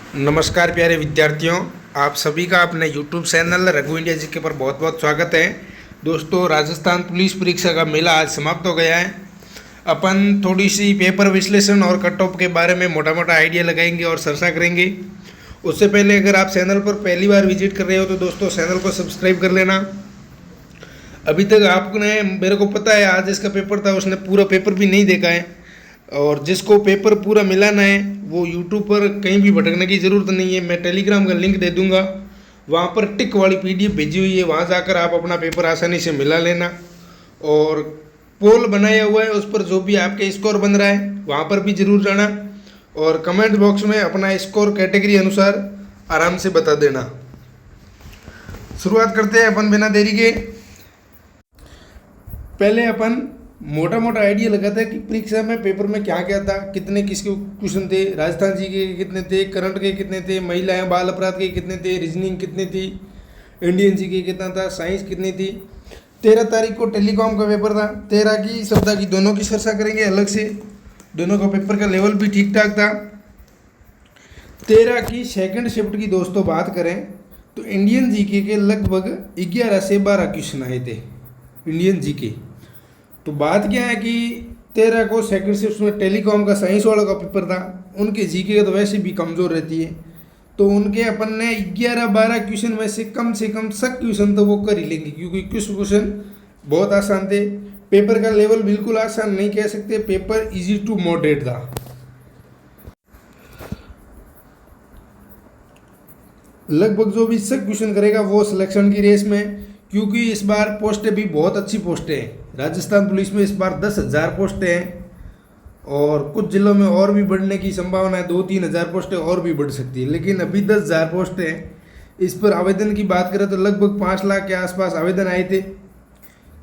नमस्कार प्यारे विद्यार्थियों, आप सभी का अपने YouTube चैनल रघु इंडिया जी के पर बहुत बहुत स्वागत है। दोस्तों, राजस्थान पुलिस परीक्षा का मेला आज समाप्त हो गया है। अपन थोड़ी सी पेपर विश्लेषण और कट ऑफ के बारे में मोटा मोटा आइडिया लगाएंगे और चर्चा करेंगे। उससे पहले अगर आप चैनल पर पहली बार विजिट कर रहे हो तो दोस्तों चैनल को सब्सक्राइब कर लेना। अभी तक आपने, मेरे को पता है आज इसका पेपर था, उसने पूरा पेपर भी नहीं देखा है। और जिसको पेपर पूरा मिलाना है वो यूट्यूब पर कहीं भी भटकने की ज़रूरत नहीं है। मैं टेलीग्राम का लिंक दे दूंगा, वहाँ पर टिक वाली पीडीएफ भेजी हुई है, वहाँ जाकर आप अपना पेपर आसानी से मिला लेना। और पोल बनाया हुआ है, उस पर जो भी आपके स्कोर बन रहा है वहाँ पर भी ज़रूर जाना और कमेंट बॉक्स में अपना स्कोर कैटेगरी अनुसार आराम से बता देना। शुरुआत करते हैं अपन बिना देरी के। पहले अपन मोटा मोटा आइडिया लगाता है कि परीक्षा में पेपर में क्या क्या था, कितने किसके क्वेश्चन थे, राजस्थान जी के कितने थे, करंट के कितने थे, महिलाएं बाल अपराध के कितने थे, रीजनिंग कितनी थी, इंडियन जी के कितना था, साइंस कितनी थी। 13 तारीख को टेलीकॉम का पेपर था। 13 की 14 की दोनों की चर्चा करेंगे अलग से। दोनों का पेपर का लेवल भी ठीक ठाक था। 13 की सेकेंड शिफ्ट की दोस्तों बात करें तो इंडियन जीके के लगभग 11 से 12 क्वेश्चन आए थे इंडियन जीके। तो बात क्या है कि 13 को सेकंड शिफ्ट में टेलीकॉम का साइंस वालों का पेपर था, उनके जीके तो वैसे भी कमज़ोर रहती है, तो उनके अपन ने 11-12 क्वेश्चन में से कम 7 क्वेश्चन तो वो कर ही लेंगे, क्योंकि कुछ क्वेश्चन बहुत आसान थे। पेपर का लेवल बिल्कुल आसान नहीं कह सकते, पेपर इजी टू मॉडरेट था। लगभग जो भी 6 क्वेश्चन करेगा वो सिलेक्शन की रेस में, क्योंकि इस बार पोस्टें भी बहुत अच्छी पोस्टें हैं। राजस्थान पुलिस में इस बार 10,000 पोस्टें हैं और कुछ जिलों में और भी बढ़ने की संभावना है, 2-3 हज़ार पोस्टें और भी बढ़ सकती है, लेकिन अभी 10,000 पोस्टें हैं। इस पर आवेदन की बात करें तो लगभग 5 लाख के आसपास आवेदन आए थे।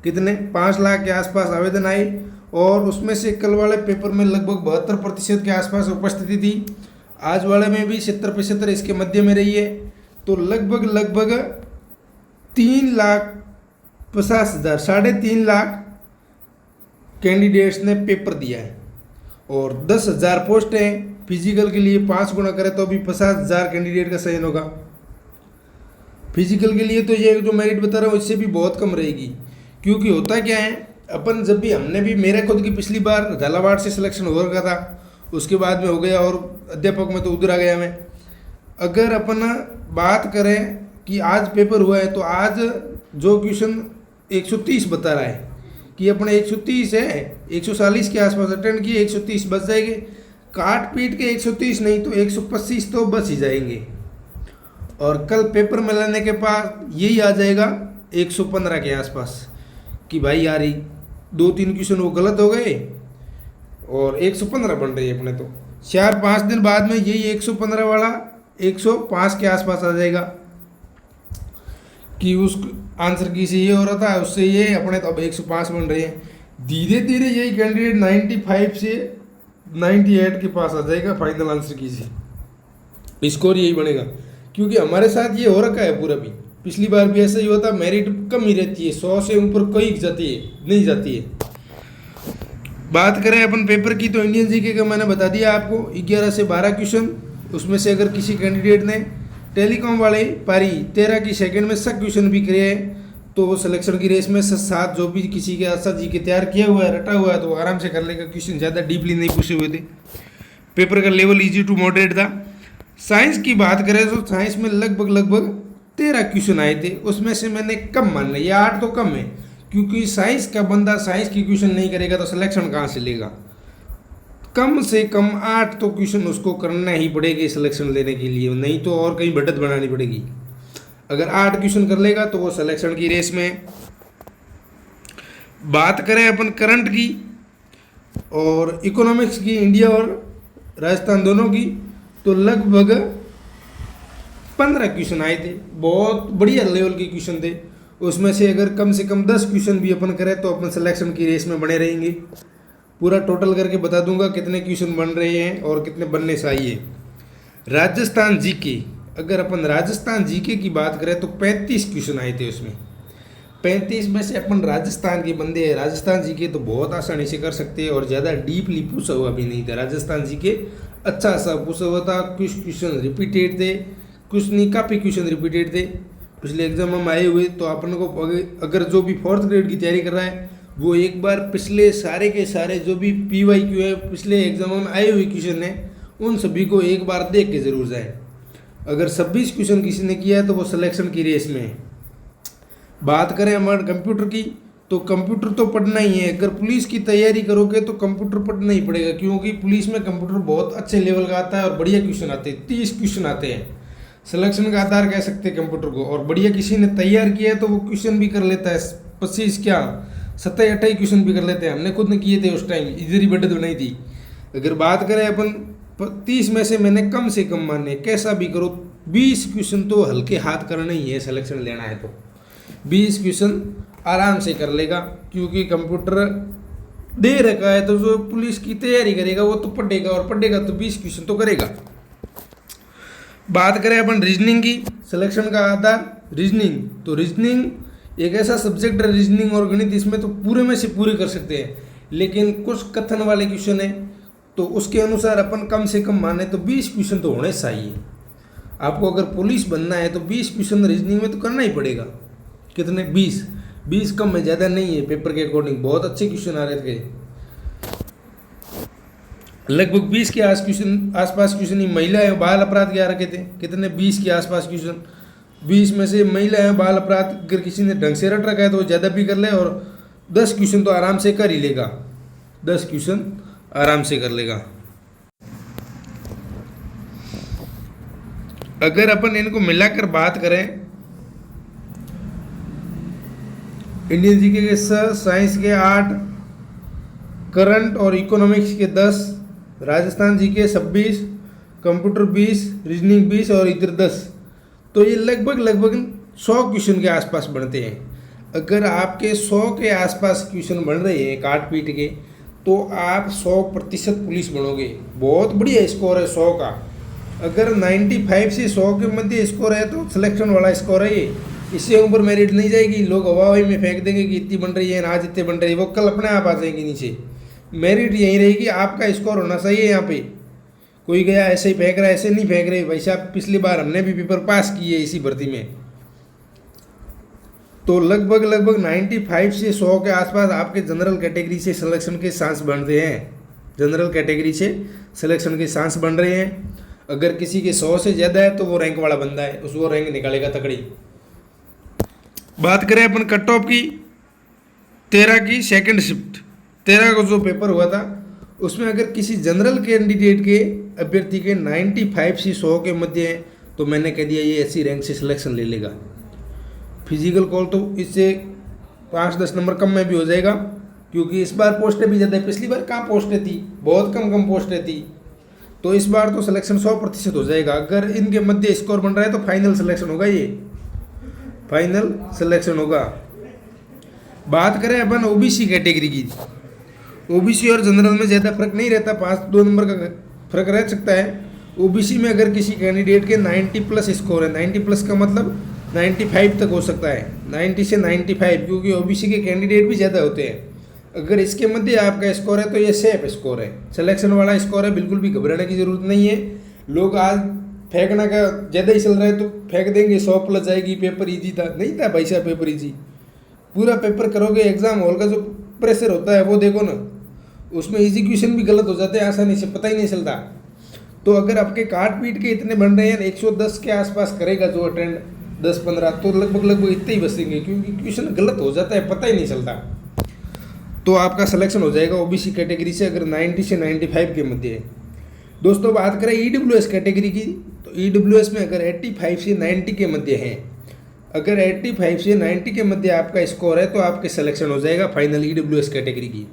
कितने? 5 लाख के आसपास आवेदन आए और उसमें से कल वाले पेपर में लगभग 72% के आसपास उपस्थिति थी। आज वाले में भी 70-75 इसके मध्य में रही है। तो लगभग 3,50,000, 3.5 लाख कैंडिडेट्स ने पेपर दिया है और 10,000 पोस्ट हैं। फिजिकल के लिए 5 गुना करें तो भी 50,000 कैंडिडेट का चयन होगा। फिजिकल के लिए तो ये जो मेरिट बता रहा हूँ इससे भी बहुत कम रहेगी, क्योंकि होता क्या है, अपन जब भी, हमने भी, मेरे खुद की पिछली बार झालावाड़ से सिलेक्शन हो रखा था, उसके बाद में हो गया और अध्यापक में तो उधर आ गया मैं। अगर अपन बात करें कि आज पेपर हुआ है तो आज जो क्वेश्चन 130 बता रहा है कि अपने 130 है, 140 के आसपास अटेंड किए, 130 बच जाएंगे। काट पीट के 130 नहीं तो 125 तो बच ही जाएंगे। और कल पेपर में लाने के बाद यही आ जाएगा 115 के आसपास कि भाई यार 2-3 क्वेश्चन वो गलत हो गए और 115 बन रही है अपने। तो 4-5 दिन बाद में यही 115 वाला 105 के आसपास आ जाएगा कि उस आंसर की से ये हो रहा था, उससे ये अपने तो अब 105 बन रहे हैं। धीरे धीरे यही कैंडिडेट 95 से 98 के पास आ जाएगा फाइनल आंसर की से, स्कोर यही बनेगा। क्योंकि हमारे साथ ये हो रखा है पूरा भी, पिछली बार भी ऐसा ही होता, मेरिट कम ही रहती है, 100 से ऊपर कोई जाती है नहीं जाती है। बात करें अपन पेपर की तो इंडियन जीके का मैंने बता दिया आपको, 11 से 12 क्वेश्चन। उसमें से अगर किसी कैंडिडेट ने टेलीकॉम वाले पारी 13 की सेकंड में 7 क्वेश्चन भी करे तो वो सिलेक्शन की रेस में 7 जो भी किसी के आशा जी के तैयार किया हुआ है, रटा हुआ है, तो वो आराम से कर लेगा। क्वेश्चन ज़्यादा डीपली नहीं पूछे हुए थे, पेपर का लेवल इजी टू मॉडरेट था। साइंस की बात करें तो साइंस में लगभग 13 क्वेश्चन आए थे, उसमें से मैंने कम मान लिया, ये 8 तो कम है, क्योंकि साइंस का बंदा साइंस की क्वेश्चन नहीं करेगा तो सिलेक्शन कहाँ से लेगा। कम से कम 8 तो क्वेश्चन उसको करना ही पड़ेगी सिलेक्शन लेने के लिए, नहीं तो और कहीं बढ़त बनानी पड़ेगी। अगर 8 क्वेश्चन कर लेगा तो वो सिलेक्शन की रेस में। बात करें अपन करंट की और इकोनॉमिक्स की, इंडिया और राजस्थान दोनों की, तो लगभग 15 क्वेश्चन आए थे, बहुत बढ़िया लेवल के क्वेश्चन थे। उसमें से अगर कम से कम 10 क्वेश्चन भी अपन करें तो अपन सिलेक्शन की रेस में बने रहेंगे। पूरा टोटल करके बता दूंगा कितने क्वेश्चन बन रहे हैं और कितने बनने चाहिए। राजस्थान जीके, अगर अपन राजस्थान जीके की बात करें तो 35 क्वेश्चन आए थे, उसमें 35 में से अपन राजस्थान के बंदे हैं। राजस्थान जीके तो बहुत आसानी से कर सकते हैं और ज़्यादा डीपली पूछा हुआ भी नहीं था। राजस्थान जीके अच्छा सा पूछा हुआ था, कुछ क्वेश्चन रिपीटेड थे, कुछ नहीं, काफ़ी क्वेश्चन रिपीटेड थे पिछले एग्जाम में आए हुए। तो अपन को अगर जो भी 4th ग्रेड की तैयारी कर रहा है वो एक बार पिछले सारे के सारे जो भी PYQ है, पिछले एग्जामों में आए हुए क्वेश्चन हैं, उन सभी को एक बार देख के ज़रूर जाए। अगर 26 क्वेश्चन किसी ने किया है तो वो सिलेक्शन की रेस में है। बात करें हमारे कंप्यूटर की, तो कंप्यूटर तो पढ़ना ही है। अगर पुलिस की तैयारी करोगे तो कंप्यूटर पढ़ना ही पड़ेगा, क्योंकि पुलिस में कंप्यूटर बहुत अच्छे लेवल का आता है और बढ़िया क्वेश्चन आते हैं। 30 क्वेश्चन आते हैं, सिलेक्शन का आधार कह सकते हैं कंप्यूटर को। और बढ़िया किसी ने तैयार किया है तो वो क्वेश्चन भी कर लेता है, 25 क्या 27-28 क्वेश्चन भी कर लेते हैं। हमने खुद ने किए थे उस टाइम, इधर ही बढ़त बनाई थी। अगर बात करें अपन 30 में से मैंने कम से कम माने, कैसा भी करो 20 क्वेश्चन तो हल्के हाथ करना ही है। सिलेक्शन लेना है तो 20 क्वेश्चन आराम से कर लेगा, क्योंकि कंप्यूटर दे रखा है। तो जो पुलिस की तैयारी करेगा वो तो पढ़ेगा, और पढ़ेगा तो 20 क्वेश्चन तो करेगा। बात करें अपन रीजनिंग की, सिलेक्शन का आधार रीजनिंग। तो रीजनिंग एक ऐसा सब्जेक्ट है, रीजनिंग और गणित, इसमें तो पूरे में से पूरे कर सकते हैं, लेकिन कुछ कथन वाले क्वेश्चन है तो उसके अनुसार अपन कम से कम माने तो 20 क्वेश्चन तो होने चाहिए। आपको अगर पुलिस बनना है तो 20 क्वेश्चन रीजनिंग में तो करना ही पड़ेगा। कितने? 20 कम में ज़्यादा नहीं है। पेपर के अकॉर्डिंग बहुत अच्छे क्वेश्चन आ रहे थे, लगभग 20 के आसपास क्वेश्चन ही महिला एवं बाल अपराध के आ रखे थे। कितने? 20 के आसपास क्वेश्चन। 20 में से महिला एवं बाल अपराध अगर किसी ने ढंग से रट रखा है तो वो ज़्यादा भी कर ले, और 10 क्वेश्चन तो आराम से कर ही लेगा। 10 क्वेश्चन आराम से कर लेगा। अगर अपन इनको मिलाकर बात करें, इंडियन जीके के 10, साइंस के 8, करंट और इकोनॉमिक्स के 10, राजस्थान जीके 26, कंप्यूटर 20, रीजनिंग 20 और इधर 10, तो ये लगभग 100 क्वेश्चन के आसपास बनते हैं। अगर आपके 100 के आसपास क्वेश्चन बन रहे हैं काट पीट के, तो आप 100% पुलिस बनोगे। बहुत बढ़िया स्कोर है 100 का। अगर 95 से 100 के मध्य स्कोर है तो सिलेक्शन वाला स्कोर है ये। इससे ऊपर मेरिट नहीं जाएगी, लोग हवाई में फेंक देंगे कि इतनी बन रही है, आज इतने बन रही है, वो कल अपने आप आ जाएंगे नीचे। मेरिट यही रहेगी, आपका स्कोर होना चाहिए। यहाँ पे कोई गया ऐसे ही फेंक रहा है, ऐसे नहीं फेंक रहे भाई साहब। पिछली बार हमने भी पेपर पास किए इसी भर्ती में। तो लगभग 95 से 100 के आसपास आपके जनरल कैटेगरी से सिलेक्शन के चांस बन रहे हैं। जनरल कैटेगरी से सिलेक्शन के चांस बन रहे हैं। अगर किसी के 100 से ज़्यादा है तो वो रैंक वाला बंदा है, उसको रैंक निकालेगा तकड़ी। बात करें अपन कट ऑफ की, 13 की सेकंड शिफ्ट, 13 को जो पेपर हुआ था उसमें अगर किसी जनरल कैंडिडेट के अभ्यर्थी के 95 से 100 के मध्य है तो मैंने कह दिया ये ऐसी रैंक से सिलेक्शन ले लेगा। फिजिकल कॉल तो इससे 5-10 नंबर कम में भी हो जाएगा, क्योंकि इस बार पोस्टें भी ज़्यादा है। पिछली बार कहाँ पोस्टें थी, बहुत कम पोस्टें थी। तो इस बार तो सिलेक्शन 100% हो जाएगा। अगर इनके मध्य स्कोर बन रहा है तो फाइनल सिलेक्शन होगा, ये फाइनल सिलेक्शन होगा। बात करें अपन ओबीसी कैटेगरी की, ओबीसी और जनरल में ज़्यादा फर्क नहीं रहता, 5-2 नंबर का फर्क रह सकता है। ओबीसी में अगर किसी कैंडिडेट के 90+ स्कोर है, 90+ का मतलब 95 तक हो सकता है, 90 से 95, क्योंकि ओबीसी के कैंडिडेट भी ज़्यादा होते हैं। अगर इसके मध्य आपका स्कोर है तो ये सेफ स्कोर है, सिलेक्शन वाला स्कोर है, बिल्कुल भी घबराने की ज़रूरत नहीं है। लोग आज फेंकना का ज़्यादा ही चल रहा है तो फेंक देंगे 100+ जाएगी, पेपर ईजी था। नहीं था भाई साहब पेपर ईजी, पूरा पेपर करोगे। एग्ज़ाम हॉल का जो प्रेशर होता है वो देखो ना, उसमें ईजी क्वेश्चन भी गलत हो जाते हैं आसानी से, पता ही नहीं चलता। तो अगर आपके काट पीट के इतने बन रहे हैं, 110 के आसपास करेगा जो अटेंड 10-15, तो लगभग इतने ही बचेंगे, क्योंकि क्वेश्चन गलत हो जाता है, पता ही नहीं चलता। तो आपका सिलेक्शन हो जाएगा ओबीसी कैटेगरी से अगर 90 से 95 के मध्य है। दोस्तों बात करें ईडब्ल्यूएस कैटेगरी की, तो ईडब्ल्यूएस में अगर 85 से 90 के मध्य है, अगर 85 से 90 के मध्य आपका स्कोर है तो आपके सिलेक्शन हो जाएगा फाइनल ईडब्ल्यूएस कैटेगरी की।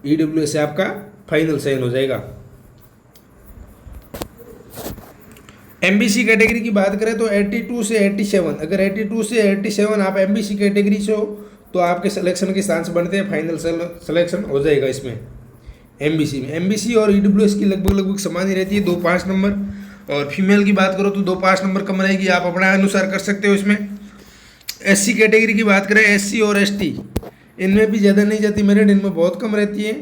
ईडब्ल्यूएस से आपका फाइनल साइन हो जाएगा। एमबीसी कैटेगरी की बात करें तो 82 से 87, अगर 82 से 87 आप एमबीसी कैटेगरी से हो तो आपके सिलेक्शन के चांस बनते हैं, फाइनल सिलेक्शन हो जाएगा इसमें एमबीसी में। एमबीसी और ईडब्ल्यूएस की लगभग समान ही रहती है, 2-5 नंबर। और फीमेल की बात करो तो 2-5 नंबर कम रहेगी, आप अपना अनुसार कर सकते हो इसमें। एससी कैटेगरी की बात करें, एससी और एसटी इनमें भी ज़्यादा नहीं जाती मेरिट, इनमें बहुत कम रहती है।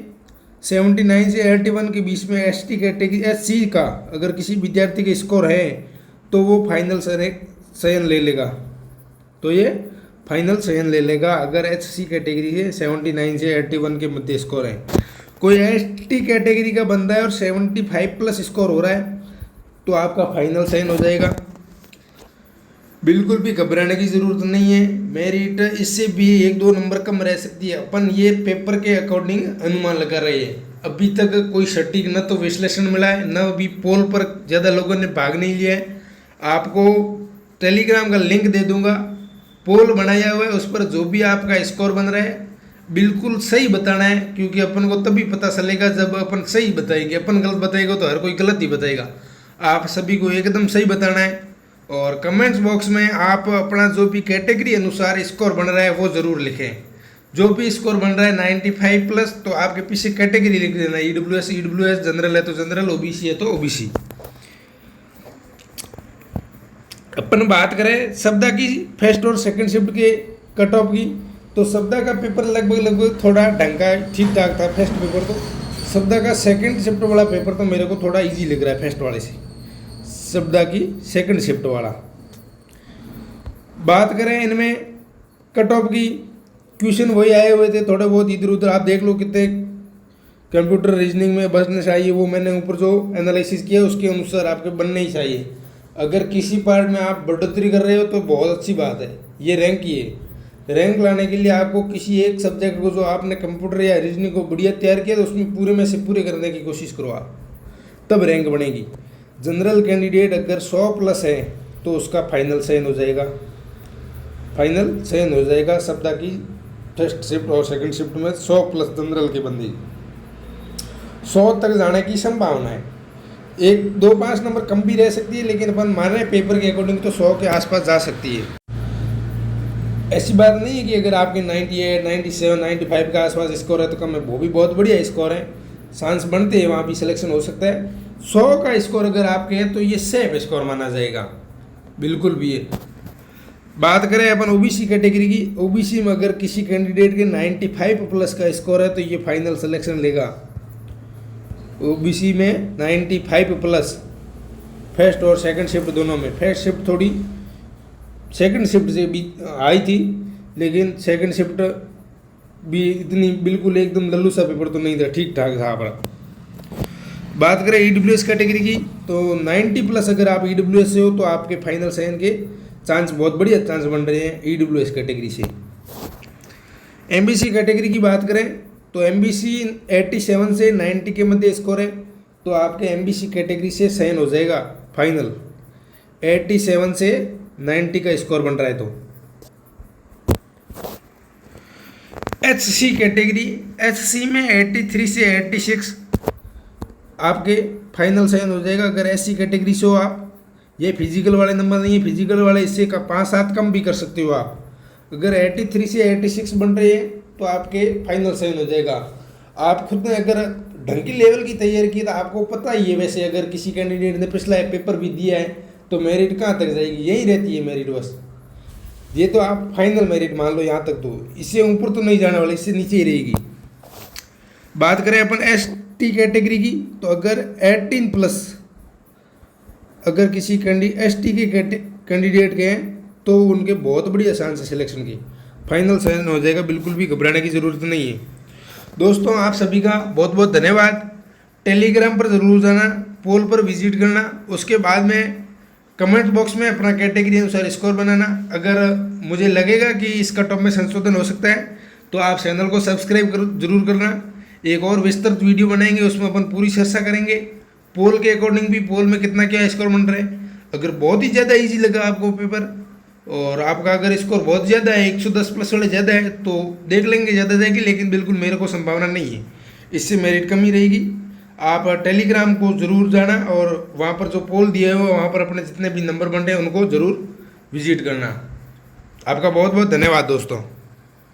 79 से 81 के बीच में ST कैटेगरी SC का अगर किसी विद्यार्थी के स्कोर है तो वो फाइनल चयन ले लेगा। तो ये फाइनल चयन ले लेगा अगर HC कैटेगरी है 79 से 81 के मध्य स्कोर है। कोई ST कैटेगरी का बंदा है और 75 प्लस स्कोर हो रहा है तो आपका फाइनल चयन हो जाएगा। बिल्कुल भी घबराने की ज़रूरत नहीं है। मेरिट इससे भी 1-2 नंबर कम रह सकती है। अपन ये पेपर के अकॉर्डिंग अनुमान लगा रहे हैं। अभी तक कोई सटीक न तो विश्लेषण मिला है, न अभी पोल पर ज़्यादा लोगों ने भाग नहीं लिया है। आपको टेलीग्राम का लिंक दे दूंगा, पोल बनाया हुआ है, उस पर जो भी आपका स्कोर बन रहा है बिल्कुल सही बताना है, क्योंकि अपन को तभी पता चलेगा जब अपन सही बताएंगे। अपन गलत बताएगा तो हर कोई गलत ही बताएगा। आप सभी को एकदम सही बताना है। और कमेंट्स बॉक्स में आप अपना जो भी कैटेगरी अनुसार स्कोर बन रहा है वो ज़रूर लिखें। जो भी स्कोर बन रहा है 95 प्लस तो आपके पीछे कैटेगरी लिख देना। EWS जनरल है तो जनरल, OBC है तो OBC। अपन बात करें सप्ताह की फर्स्ट और सेकंड शिफ्ट के कट ऑफ की, तो सप्ताह का पेपर लगभग थोड़ा ढंग का ठीक ठाक था फर्स्ट पेपर। तो सप्ताह का सेकंड शिफ्ट वाला पेपर तो मेरे को थोड़ा इजी लग रहा है फर्स्ट वाले से। सप्ताह की सेकंड शिफ्ट वाला बात करें इनमें कट ऑफ की, क्वेश्चन वही आए हुए थे थोड़े बहुत इधर उधर। आप देख लो कितने कंप्यूटर रीजनिंग में बचने चाहिए, वो मैंने ऊपर जो एनालिसिस किया उसके अनुसार आपके बनने ही चाहिए। अगर किसी पार्ट में आप बढ़ोतरी कर रहे हो तो बहुत अच्छी बात है। ये रैंक ही है। रैंक लाने के लिए आपको किसी एक सब्जेक्ट को जो आपने कंप्यूटर या रीजनिंग को बढ़िया तैयार किया तो उसमें पूरे में से पूरे करने की कोशिश करो आप, तब रैंक बनेगी। जनरल कैंडिडेट अगर 100 प्लस है तो उसका फाइनल चयन हो जाएगा। फाइनल चयन हो जाएगा सप्ताह की फर्स्ट शिफ्ट और सेकंड शिफ्ट में 100 प्लस जनरल के बंदे 100 तक जाने की संभावना है। 1-2-5 नंबर कम भी रह सकती है, लेकिन अपन मान रहे हैं पेपर के अकॉर्डिंग तो 100 के आसपास जा सकती है। ऐसी बात नहीं है कि अगर आपके 98, 97, 95 के आसपास स्कोर है तो कम है, वो भी बहुत बढ़िया स्कोर है। चांस बनते हैं वहाँ भी सिलेक्शन हो सकता है। 100 का स्कोर अगर आपके है तो ये सेफ स्कोर माना जाएगा, बिल्कुल भी है। बात करें अपन OBC कैटेगरी की, OBC में अगर किसी कैंडिडेट के 95 प्लस का स्कोर है तो ये फाइनल सिलेक्शन लेगा। OBC में 95 प्लस फर्स्ट और सेकंड शिफ्ट दोनों में। फर्स्ट शिफ्ट थोड़ी सेकंड शिफ्ट से भी आई थी, लेकिन सेकंड शिफ्ट भी इतनी बिल्कुल एकदम लल्लू सा पेपर तो नहीं था, ठीक ठाक था आपका। बात करें EWS कैटेगरी की तो 90 प्लस अगर आप EWS से हो तो आपके फाइनल चयन के चांस बहुत बढ़िया चांस बन रहे हैं EWS कैटेगरी से। MBC कैटेगरी की बात करें तो MBC 87 से 90 के मध्य स्कोर है तो आपके MBC कैटेगरी से चयन हो जाएगा फाइनल। 87 से 90 का स्कोर बन रहा है तो। HC कैटेगरी, HC में 83 से 86 आपके फाइनल चयन हो जाएगा अगर SC कैटेगरी से हो आप। ये फिजिकल वाले नंबर नहीं है, फिजिकल वाले इससे का 5-7 कम भी कर सकते हो आप। अगर 83 से 86 बन रहे हैं तो आपके फाइनल चयन हो जाएगा। आप खुद ने अगर ढंग की लेवल की तैयारी की तो आपको पता ही है, वैसे अगर किसी कैंडिडेट ने पिछला पेपर भी दिया है तो मेरिट कहाँ तक जाएगी, यही रहती है मेरिट बस। ये तो आप फाइनल मेरिट मान लो यहाँ तक, तो इससे ऊपर तो नहीं जाने वाला, इससे नीचे ही रहेगी। बात करें अपन ST कैटेगरी की तो अगर 18 प्लस अगर किसी ST के कैंडिडेट के हैं तो उनके बहुत बढ़िया चांस है सिलेक्शन की। फाइनल चयन हो जाएगा, बिल्कुल भी घबराने की ज़रूरत नहीं है। दोस्तों आप सभी का बहुत बहुत धन्यवाद। टेलीग्राम पर ज़रूर जाना, पोल पर विजिट करना, उसके बाद में कमेंट बॉक्स में अपना कैटेगरी अनुसार स्कोर बनाना। अगर मुझे लगेगा कि इस कट ऑफ में संशोधन हो सकता है तो आप चैनल को सब्सक्राइब जरूर करना। एक और विस्तृत वीडियो बनाएंगे, उसमें अपन पूरी चर्चा करेंगे पोल के अकॉर्डिंग भी, पोल में कितना क्या स्कोर बन रहा है। अगर बहुत ही ज़्यादा इजी लगा आपको पेपर और आपका अगर स्कोर बहुत ज़्यादा है 110 प्लस वाले ज़्यादा है तो देख लेंगे ज़्यादा जाएगी, लेकिन बिल्कुल मेरे को संभावना नहीं है, इससे मेरिट कम ही रहेगी। आप टेलीग्राम को ज़रूर जाना और वहाँ पर जो पोल दिया हुआ है वहाँ पर अपने जितने भी नंबर बन रहे हैं उनको ज़रूर विजिट करना। आपका बहुत बहुत धन्यवाद दोस्तों।